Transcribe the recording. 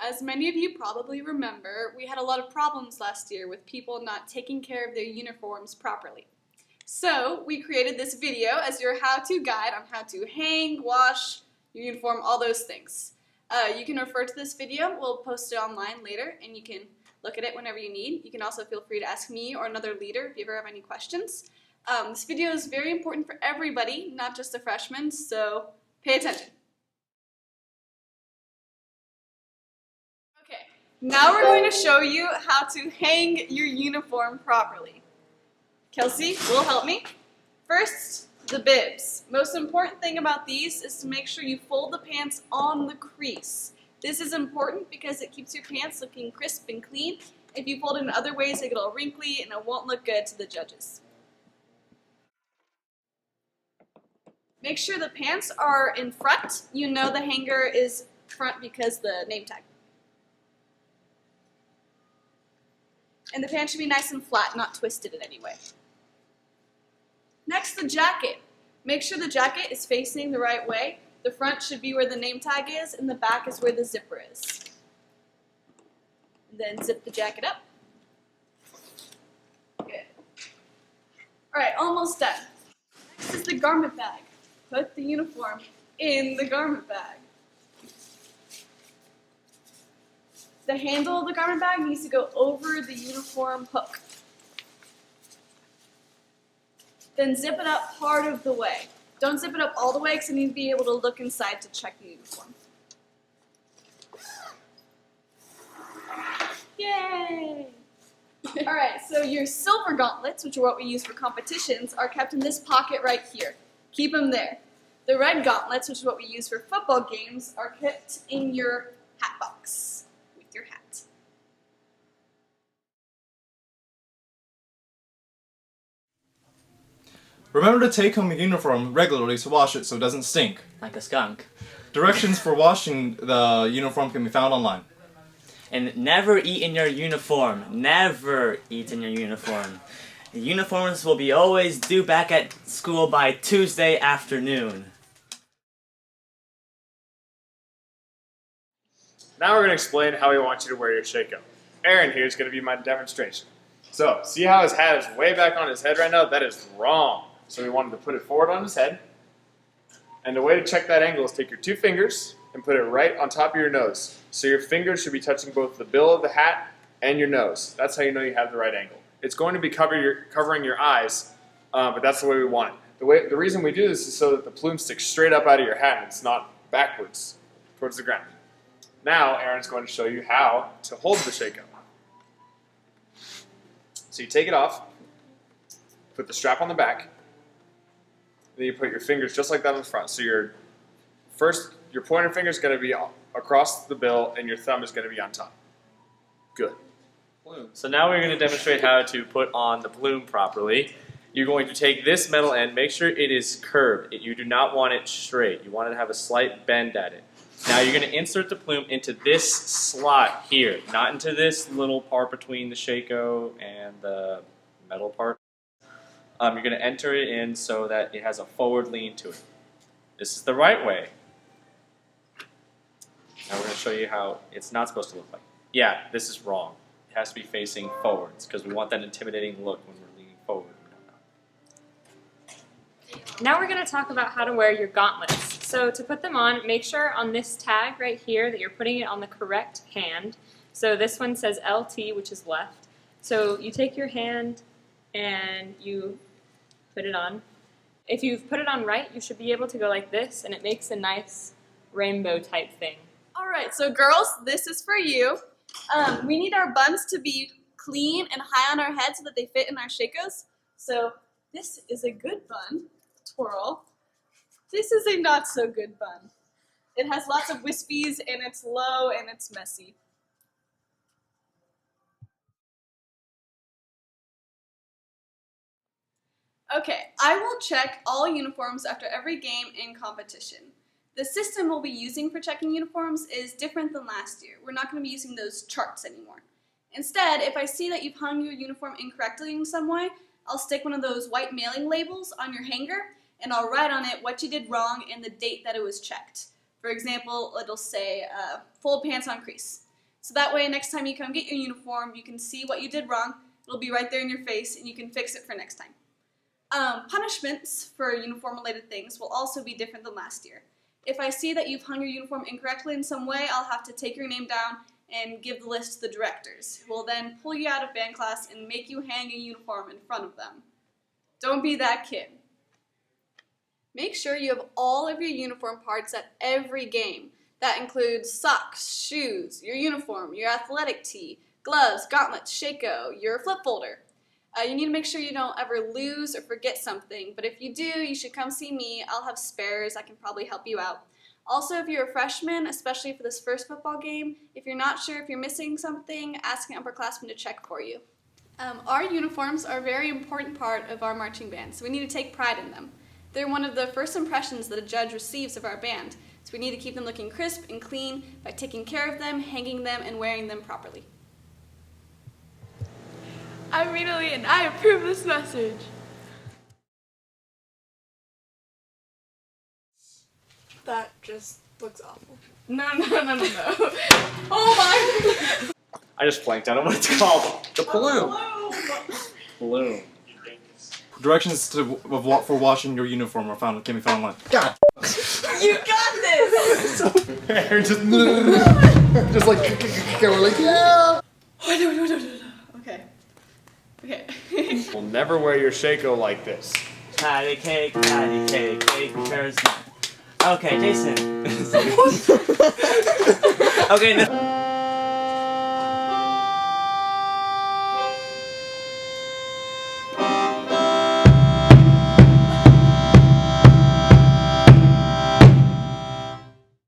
as many of you probably remember, we had a lot of problems last year with people not taking care of their uniforms properly. So we created this video as your how-to guide on how to hang, wash your uniform, all those things. You can refer to this video. We'll post it online later, and you can look at it whenever you need. You can also feel free to ask me or another leader if you ever have any questions. This video is very important for everybody, not just the freshmen, so pay attention. Okay, now we're going to show you how to hang your uniform properly. Kelsey will help me. First, the bibs. Most important thing about these is to make sure you fold the pants on the crease. This is important because it keeps your pants looking crisp and clean. If you fold it in other ways, they get all wrinkly and it won't look good to the judges. Make sure the pants are in front. You know the hanger is front because the name tag. And the pants should be nice and flat, not twisted in any way. Next, the jacket. Make sure the jacket is facing the right way. The front should be where the name tag is, and the back is where the zipper is. And then zip the jacket up. Good. Alright, almost done. Next is the garment bag. Put the uniform in the garment bag. The handle of the garment bag needs to go over the uniform hook. Then zip it up part of the way. Don't zip it up all the way because you need to be able to look inside to check the uniform. Yay! Alright, so your silver gauntlets, which are what we use for competitions, are kept in this pocket right here. Keep them there. The red gauntlets, which is what we use for football games, are kept in your hat box with your hat. Remember to take home your uniform regularly to wash it so it doesn't stink. Like a skunk. Directions for washing the uniform can be found online. And never eat in your uniform. Never eat in your uniform. The uniforms will be always due back at school by Tuesday afternoon. Now we're going to explain how we want you to wear your shako. Aaron here is going to be my demonstration. So, see how his hat is way back on his head right now? That is wrong. So we wanted to put it forward on his head. And the way to check that angle is take your two fingers and put it right on top of your nose. So your fingers should be touching both the bill of the hat and your nose. That's how you know you have the right angle. It's going to be covering your eyes, but that's the way we want it. The reason we do this is so that the plume sticks straight up out of your hat and it's not backwards towards the ground. Now Aaron's going to show you how to hold the shako. So you take it off, put the strap on the back, then you put your fingers just like that on the front. So your pointer finger is going to be across the bill and your thumb is going to be on top. Good. So now we're going to demonstrate how to put on the plume properly. You're going to take this metal end, make sure it is curved. You do not want it straight. You want it to have a slight bend at it. Now you're going to insert the plume into this slot here, not into this little part between the shako and the metal part. You're going to enter it in so that it has a forward lean to it. This is the right way. Now we're going to show you how it's not supposed to look like. Yeah, this is wrong. It has to be facing forwards because we want that intimidating look when we're leaning forward. Now we're going to talk about how to wear your gauntlets. So to put them on, make sure on this tag right here that you're putting it on the correct hand. So this one says LT, which is left. So you take your hand and you put it on. If you've put it on right, you should be able to go like this, and it makes a nice rainbow type thing. Alright, so girls, this is for you. We need our buns to be clean and high on our head so that they fit in our shakos. So this is a good bun, twirl. This is a not so good bun. It has lots of wispies and it's low and it's messy. Okay, I will check all uniforms after every game and competition. The system we'll be using for checking uniforms is different than last year. We're not going to be using those charts anymore. Instead, if I see that you've hung your uniform incorrectly in some way, I'll stick one of those white mailing labels on your hanger and I'll write on it what you did wrong and the date that it was checked. For example, it'll say, full pants on crease. So that way next time you come get your uniform, you can see what you did wrong. It'll be right there in your face and you can fix it for next time. Punishments for uniform-related things will also be different than last year. If I see that you've hung your uniform incorrectly in some way, I'll have to take your name down and give the list to the directors, who will then pull you out of band class and make you hang a uniform in front of them. Don't be that kid. Make sure you have all of your uniform parts at every game. That includes socks, shoes, your uniform, your athletic tee, gloves, gauntlets, shako, your flip folder. You need to make sure you don't ever lose or forget something, but if you do, you should come see me. I'll have spares. I can probably help you out. Also, if you're a freshman, especially for this first football game, if you're not sure if you're missing something, ask an upperclassman to check for you. Our uniforms are a very important part of our marching band, so we need to take pride in them. They're one of the first impressions that a judge receives of our band, so we need to keep them looking crisp and clean by taking care of them, hanging them, and wearing them properly. I'm Rita Lee, and I approve this message. That just looks awful. No. Oh my! I just blanked out on what it's called. The plume. Plume. Directions for washing your uniform can be found online. God! You got this! Aaron just Just like, we're like, yeah! Okay. We'll never wear your shako like this. Patty cake, cake prepares. Okay, Jason. Okay, no.